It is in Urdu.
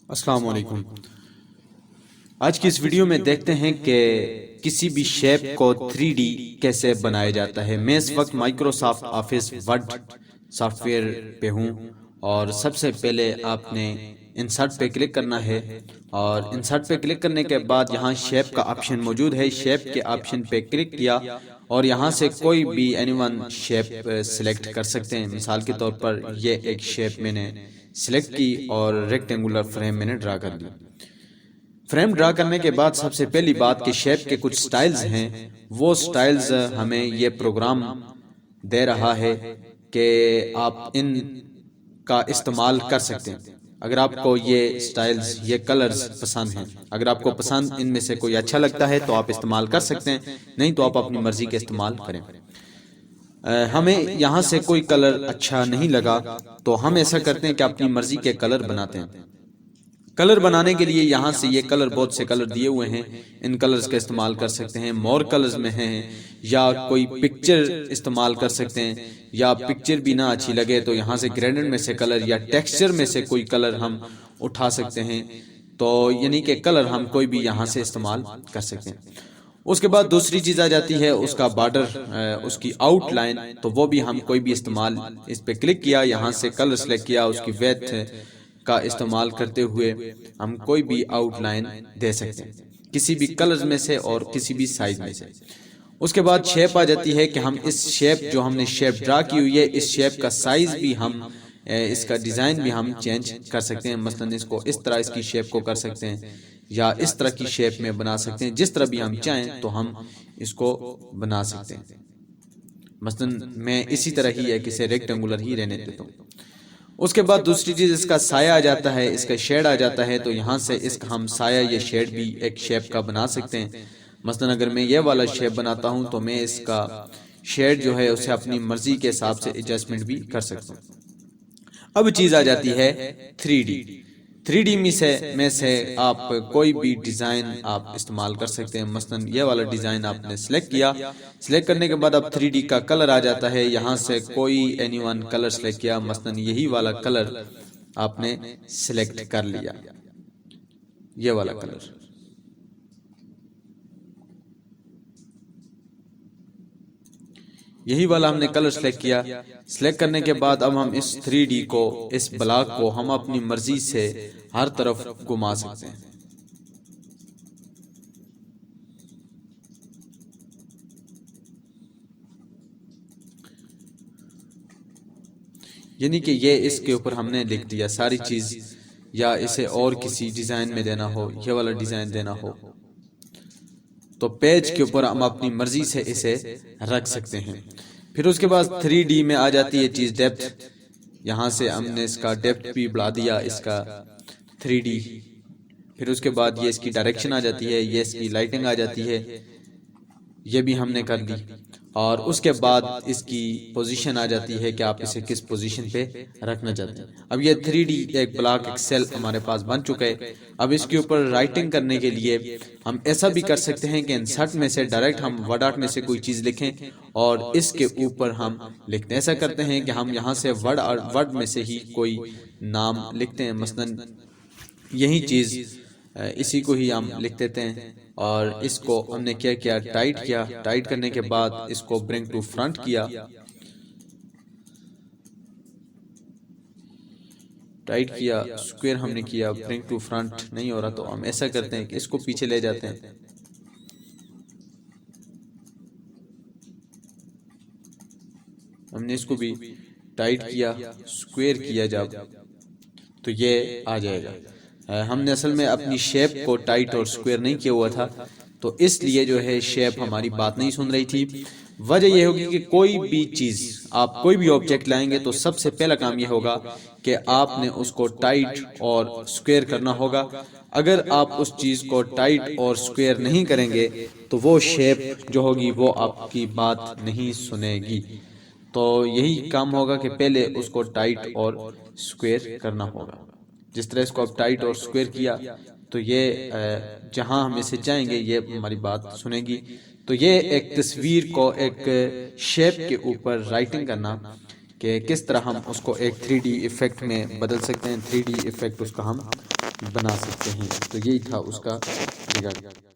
السلام علیکم۔ آج کی اس ویڈیو میں دیکھتے ہیں کہ کسی بھی شیپ کو 3D کیسے بنایا جاتا ہے۔ میں اس وقت Microsoft office word soft where پہ ہوں اور سب سے پہلے آپ نے انسرٹ پہ کلک کرنا ہے اور انسرٹ پہ کلک کرنے کے بعد یہاں شیپ کا آپشن موجود ہے۔ شیپ کے آپشن پہ کلک کیا اور یہاں سے کوئی بھی اینی ون شیپ سلیکٹ کر سکتے ہیں۔ مثال کے طور پر یہ ایک شیپ میں نے سلیکٹ کی اور ریکٹینگولر فریم میں نے ڈرا کر دی۔ فریم ڈرا کرنے کے بعد سب سے پہلی بات کہ شیپ کے کچھ سٹائلز ہیں، وہ سٹائلز ہمیں یہ پروگرام دے رہا ہے کہ آپ ان کا استعمال کر سکتے ہیں۔ اگر آپ کو یہ سٹائلز، یہ کلرز پسند ہیں، اگر آپ کو پسند ان میں سے کوئی اچھا لگتا ہے تو آپ استعمال کر سکتے ہیں، نہیں تو آپ اپنی مرضی کے استعمال کریں۔ ہمیں یہاں سے کوئی کلر اچھا نہیں لگا تو ہم ایسا کرتے ہیں کہ اپنی مرضی کے کلر بناتے ہیں۔ کلر بنانے کے لیے یہاں سے یہ کلر، بہت سے کلر دیے ہوئے ہیں، ان کلرز کا استعمال کر سکتے ہیں۔ مور کلرز میں ہیں یا کوئی پکچر استعمال کر سکتے ہیں، یا پکچر بھی نہ اچھی لگے تو یہاں سے گریڈنٹ میں سے کلر یا ٹیکسچر میں سے کوئی کلر ہم اٹھا سکتے ہیں۔ تو یعنی کہ کلر ہم کوئی بھی یہاں سے استعمال کر سکتے ہیں۔ اس کے بعد دوسری چیز آ جاتی ہے اس کا بارڈر، اس کی آؤٹ لائن، تو وہ بھی ہم کوئی بھی استعمال، اس پہ کلک کیا، یہاں سے کلر سلیکٹ کیا، اس کی ویڈتھ کا استعمال کرتے ہوئے ہم کوئی بھی آؤٹ لائن دے سکتے ہیں کسی بھی کلرز میں سے اور کسی بھی سائز میں سے۔ اس کے بعد شیپ آ جاتی ہے کہ ہم اس شیپ، جو ہم نے شیپ ڈرا کی ہوئی ہے، اس شیپ کا سائز بھی ہم، اس کا ڈیزائن بھی ہم چینج کر سکتے ہیں۔ مثلا اس کو اس طرح، اس کی شیپ کو کر سکتے ہیں یا اس طرح کی شیپ میں بنا سکتے ہیں، جس طرح بھی ہم چاہیں تو ہم اس کو بنا سکتے ہیں۔ مثلا میں اسی طرح ہی ایک اسے ریکٹینگولر ہی رہنے دیتا ہوں۔ اس کے بعد دوسری چیز اس کا سایہ آ جاتا ہے، اس کا شیڈ آ جاتا ہے، تو یہاں سے اس کا ہم سایہ یا شیڈ بھی ایک شیپ کا بنا سکتے ہیں۔ مثلا اگر میں یہ والا شیپ بناتا ہوں تو میں اس کا شیڈ جو ہے اسے اپنی مرضی کے حساب سے ایڈجسٹمنٹ بھی کر سکتا ہوں۔ اب چیز آ جاتی ہے 3D۔ 3D میں سے آپ کوئی بھی ڈیزائن آپ استعمال کر سکتے ہیں۔ مثلا یہ والا ڈیزائن آپ نے سلیکٹ کیا، سلیکٹ کرنے کے بعد اب 3D کا کلر آ جاتا ہے، یہاں سے کوئی اینی ون کلر سلیکٹ کیا، مثلا یہی والا کلر آپ نے سلیکٹ کر لیا، یہ والا کلر۔ یہی والا ہم نے کلر سلیکٹ کیا، سلیکٹ کرنے کے بعد اب ہم اس 3D کو، اس بلاک کو ہم اپنی مرضی سے ہر طرف گھما سکتے ہیں۔ یعنی کہ یہ اس کے اوپر ہم نے لکھ دیا ساری چیز، یا اسے اور کسی ڈیزائن میں دینا ہو، یہ والا ڈیزائن دینا ہو تو پیج کے اوپر ہم اپنی مرضی سے اسے رکھ سکتے ہیں۔ پھر اس کے بعد 3D میں آ جاتی ہے چیز ڈیپتھ، یہاں سے ہم نے اس کا ڈیپتھ بھی بڑھا دیا، اس کا 3D۔ پھر اس کے بعد یہ اس کی ڈائریکشن آ جاتی ہے، یہ اس کی لائٹنگ آ جاتی ہے، یہ بھی ہم نے کر دی۔ اور اس کے بعد اس کی پوزیشن آ جاتی ہے کہ آپ اسے کس پوزیشن پہ رکھنا چاہتے ہیں۔ اب یہ 3D ایک بلاک، ایک سیل ہمارے پاس بن چکا ہے۔ اب اس کے اوپر رائٹنگ کرنے کے لیے ہم ایسا بھی کر سکتے ہیں کہ انسرٹ میں سے ڈائریکٹ ہم ورڈ آرٹ میں سے کوئی چیز لکھیں اور اس کے اوپر ہم لکھتے ہیں۔ ایسا کرتے ہیں کہ ہم یہاں سے ورڈ میں سے ہی کوئی نام لکھتے ہیں، مثلا یہی چیز اسی کو ہی ہم لکھ دیتے ہیں، اور اس کو ہم نے کیا کیا، ٹائٹ کیا۔ ٹائٹ کرنے کے بعد اس کو برنگ ٹو فرنٹ کیا، ٹائٹ کیا، سکوئر ہم نے کیا، برنگ ٹو فرنٹ نہیں ہو رہا تو ہم ایسا کرتے ہیں کہ اس کو پیچھے لے جاتے ہیں۔ ہم نے اس کو بھی ٹائٹ کیا، سکوئر کیا جب، تو یہ آ جائے گا۔ ہم نے اصل میں اپنی شیپ کو ٹائٹ اور سکوئر نہیں کیا ہوا تھا، تو اس لیے جو ہے شیپ ہماری بات نہیں سن رہی تھی۔ وجہ یہ ہوگی کہ کوئی بھی چیز، آپ کوئی بھی آبجیکٹ لائیں گے تو سب سے پہلا کام یہ ہوگا کہ آپ نے اس کو ٹائٹ اور سکوئر کرنا ہوگا۔ اگر آپ اس چیز کو ٹائٹ اور سکوئر نہیں کریں گے تو وہ شیپ جو ہوگی وہ آپ کی بات نہیں سنے گی۔ تو یہی کام ہوگا کہ پہلے اس کو ٹائٹ اور سکوئر کرنا ہوگا۔ جس طرح اس کو اب ٹائٹ اور سکوئر کیا تو یہ جہاں ہم اسے چاہیں گے یہ ہماری بات سنے گی۔ تو یہ ایک تصویر کو ایک شیپ کے اوپر رائٹنگ کرنا، کہ کس طرح ہم اس کو ایک 3D ایفیکٹ میں بدل سکتے ہیں، 3D ایفیکٹ اس کا ہم بنا سکتے ہیں۔ تو یہی تھا اس کا ریزلٹ۔